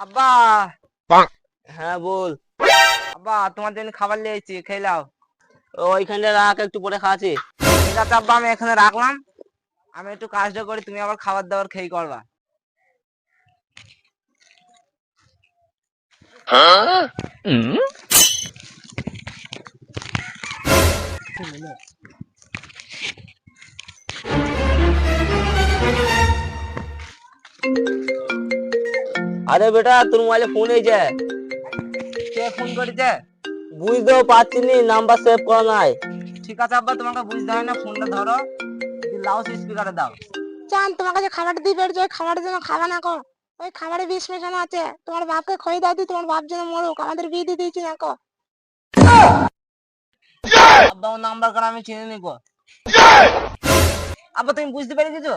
আব্বা। হ্যাঁ বল। আব্বা তোমার জন্য খাবার নিয়ে এসেছি, খেয়ে নাও। ওইখানে রাখ, একটু পরে খাচ্ছি। ঠিক আছে আব্বা, আমি এখানে রাখলাম। আমি একটু কাজটা করি, তুমি আবার খাবার দাবার খেয়ে করবা। আরে বেটা, তোর মোবাইলে ফোন এসেছে। কে ফোন করেছে? বুঝতেও পারছি নি, নাম্বার সেভ করা নাই। ঠিক আছে আব্বা, তোমাকে বুঝতে হয় না, ফোনটা ধরো, লাউড স্পিকারে দাও। চান তোমার কাছে খাবারটা দিয়ে বেরোচ্ছে, ওই খাবারের জন্য খাবা না কো। ওই খাবারে বিষ মেশানো আছে, তোমার বাপকে খই দাও দি, তোমার বাপ যেন মরুক, আমাদের বিয়ে দিয়ে দিয়েছি না কো। আব্বা ও নাম্বার কার আমি চিনি নি গো। আব্বা তুমি বুঝতে পেরে গেছো?